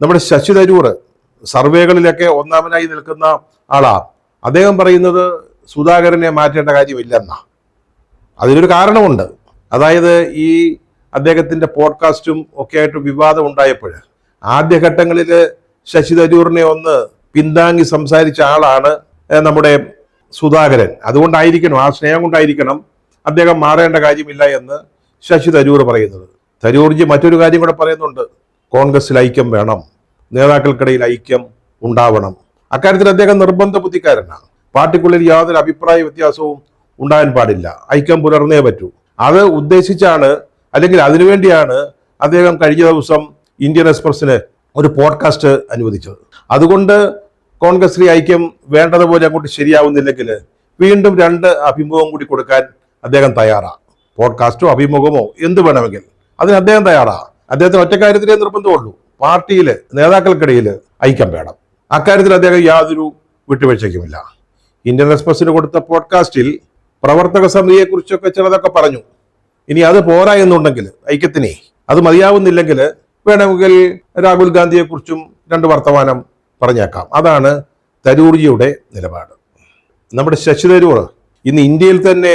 നമ്മുടെ ശശി തരൂർ സർവേകളിലൊക്കെ ഒന്നാമനായി നിൽക്കുന്ന ആളാ. അദ്ദേഹം പറയുന്നത് സുധാകരനെ മാറ്റേണ്ട കാര്യമില്ലെന്നാ. അതിനൊരു കാരണമുണ്ട്. അതായത് ഈ അദ്ദേഹത്തിന്റെ പോഡ്കാസ്റ്റും ഒക്കെ ആയിട്ട് വിവാദം ഉണ്ടായപ്പോൾ ആദ്യഘട്ടങ്ങളിൽ ശശി തരൂരിനെ ഒന്ന് പിന്താങ്ങി സംസാരിച്ച ആളാണ് നമ്മുടെ സുധാകരൻ. അതുകൊണ്ടായിരിക്കണം, ആ സ്നേഹം കൊണ്ടായിരിക്കണം അദ്ദേഹം മാറേണ്ട കാര്യമില്ല എന്ന് ശശി തരൂർ പറയുന്നത്. തരൂർജി മറ്റൊരു കാര്യം കൂടെ പറയുന്നുണ്ട്, കോൺഗ്രസിൽ ഐക്യം വേണം, നേതാക്കൾക്കിടയിൽ ഐക്യം ഉണ്ടാവണം. അക്കാര്യത്തിൽ അദ്ദേഹം നിർബന്ധ ബുദ്ധിക്കാരനാണ്. പാർട്ടിക്കുള്ളിൽ യാതൊരു അഭിപ്രായ വ്യത്യാസവും ഉണ്ടാകാൻ പാടില്ല, ഐക്യം പുലർന്നേ പറ്റൂ. അത് ഉദ്ദേശിച്ചാണ്, അല്ലെങ്കിൽ അതിനുവേണ്ടിയാണ് അദ്ദേഹം കഴിഞ്ഞ ദിവസം ഇന്ത്യൻ എക്സ്പ്രസിന് ഒരു പോഡ്കാസ്റ്റ് അനുവദിച്ചത്. അതുകൊണ്ട് കോൺഗ്രസിലെ ഐക്യം വേണ്ടതുപോലെ അങ്ങോട്ട് ശരിയാവുന്നില്ലെങ്കിൽ വീണ്ടും 2 അഭിമുഖം കൂടി കൊടുക്കാൻ അദ്ദേഹം തയ്യാറാണ്. പോഡ്കാസ്റ്റോ അഭിമുഖമോ എന്ത് വേണമെങ്കിൽ അതിന് അദ്ദേഹം തയ്യാറാണ്. അദ്ദേഹത്തിന് ഒറ്റക്കാര്യത്തിലേ നിർബന്ധമുള്ളൂ, പാർട്ടിയിൽ നേതാക്കൾക്കിടയിൽ ഐക്യം വേണം. അക്കാര്യത്തിൽ അദ്ദേഹം യാതൊരു വിട്ടുവീഴ്ചയ്ക്കുമില്ല. ഇന്ത്യൻ എക്സ്പ്രസിന് കൊടുത്ത പോഡ്കാസ്റ്റിൽ പ്രവർത്തക സമിതിയെക്കുറിച്ചൊക്കെ ചിലതൊക്കെ പറഞ്ഞു. ഇനി അത് പോരാ എന്നുണ്ടെങ്കിൽ, ഐക്യത്തിനെ അത് മതിയാവുന്നില്ലെങ്കിൽ വേണമെങ്കിൽ രാഹുൽ ഗാന്ധിയെക്കുറിച്ചും 2 വർത്തമാനം പറഞ്ഞേക്കാം. അതാണ് തരൂർജിയുടെ നിലപാട്. നമ്മുടെ ശശി തരൂർ ഇന്ന് ഇന്ത്യയിൽ തന്നെ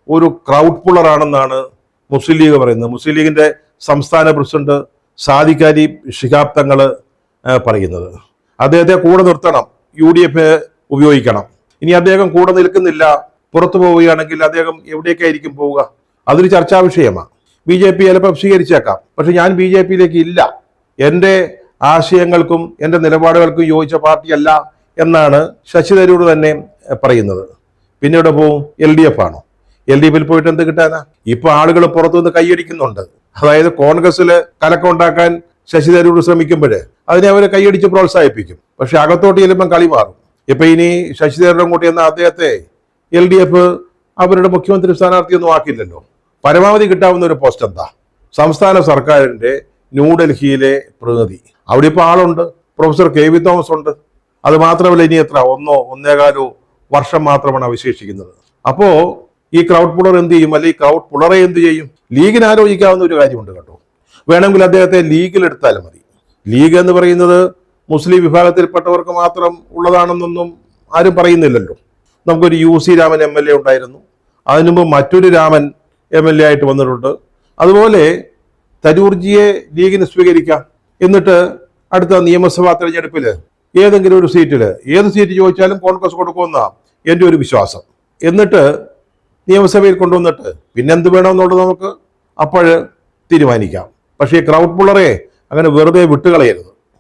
ഒരു ക്രൗഡ് പുള്ളറാണെന്നാണ് മുസ്ലിം ലീഗ് പറയുന്നത്. മുസ്ലിം ലീഗിന്റെ സംസ്ഥാന പ്രസിഡന്റ് സാദിഖ് അലി ശിഹാബ് തങ്ങൾ പറയുന്നത്. അദ്ദേഹത്തെ കൂടെ നിർത്തണം, UDF ഉപയോഗിക്കണം. ഇനി അദ്ദേഹം കൂടെ നിൽക്കുന്നില്ല, പുറത്തു പോവുകയാണെങ്കിൽ അദ്ദേഹം എവിടേക്കായിരിക്കും പോവുക? അതൊരു ചർച്ചാ വിഷയമാണ്. BJP ചിലപ്പോൾ സ്വീകരിച്ചേക്കാം, പക്ഷെ ഞാൻ BJPയിലേക്ക് ഇല്ല, എൻ്റെ ആശയങ്ങൾക്കും എൻ്റെ നിലപാടുകൾക്കും യോജിച്ച പാർട്ടിയല്ല എന്നാണ് ശശി തരൂർ തന്നെ പറയുന്നത്. പിന്നെ ഇവിടെ പോവും? LDF ആണോ? LDFിൽ പോയിട്ട് എന്ത് കിട്ടാനാ? ഇപ്പൊ ആളുകൾ പുറത്തുനിന്ന് കൈയടിക്കുന്നുണ്ട്. അതായത് കോൺഗ്രസിൽ കലക്കമുണ്ടാക്കാൻ ശശി തരൂർ ശ്രമിക്കുമ്പോൾ അതിനെ അവർ കൈയടിച്ച് പ്രോത്സാഹിപ്പിക്കും. പക്ഷെ അകത്തോട്ട് ചെല്ലുമ്പം കളി മാറും. ഇപ്പൊ ഇനി ശശി തരൂർ കൂട്ടി എന്ന അദ്ദേഹത്തെ LDF അവരുടെ മുഖ്യമന്ത്രി സ്ഥാനാർത്ഥിയൊന്നും ആക്കില്ലല്ലോ. പരമാവധി കിട്ടാവുന്ന ഒരു പോസ്റ്റ് എന്താ? സംസ്ഥാന സർക്കാരിന്റെ ന്യൂഡൽഹിയിലെ പ്രതിനിധി. അവിടെ ഇപ്പോൾ ആളുണ്ട്, പ്രൊഫസർ KV തോമസ് ഉണ്ട്. അത് മാത്രമല്ല, ഇനി എത്ര 1.5 വർഷം മാത്രമാണ് അവശേഷിക്കുന്നത്. അപ്പോ ഈ ക്രൗഡ് പുള്ളർ എന്ത് ചെയ്യും? അല്ലെങ്കിൽ ക്രൗഡ് പുള്ളറെ എന്ത് ചെയ്യും? ലീഗിന് ആലോചിക്കാവുന്ന ഒരു കാര്യമുണ്ട് കേട്ടോ. വേണമെങ്കിൽ അദ്ദേഹത്തെ ലീഗിൽ എടുത്താലും മതി. ലീഗ് എന്ന് പറയുന്നത് മുസ്ലിം വിഭാഗത്തിൽപ്പെട്ടവർക്ക് മാത്രം ഉള്ളതാണെന്നൊന്നും ആരും പറയുന്നില്ലല്ലോ. നമുക്കൊരു UC രാമൻ MLA ഉണ്ടായിരുന്നു, അതിനുമുമ്പ് മറ്റൊരു രാമൻ MLA ആയിട്ട് വന്നിട്ടുണ്ട്. അതുപോലെ തരൂർജിയെ ലീഗിന് സ്വീകരിക്കാം. എന്നിട്ട് അടുത്ത നിയമസഭാ തെരഞ്ഞെടുപ്പിൽ ഏതെങ്കിലും ഒരു സീറ്റിൽ, ഏത് സീറ്റ് ചോദിച്ചാലും കോൺഗ്രസ് കൊടുക്കുമെന്നാണ് എൻ്റെ ഒരു വിശ്വാസം. എന്നിട്ട് നിയമസഭയിൽ കൊണ്ടുവന്നിട്ട് പിന്നെന്ത് വേണമെന്നുള്ളത് നമുക്ക് അപ്പോൾ തീരുമാനിക്കാം. പക്ഷേ ക്രൗഡ് പുള്ളറെ അങ്ങനെ വെറുതെ വിട്ടുകളയരുത്.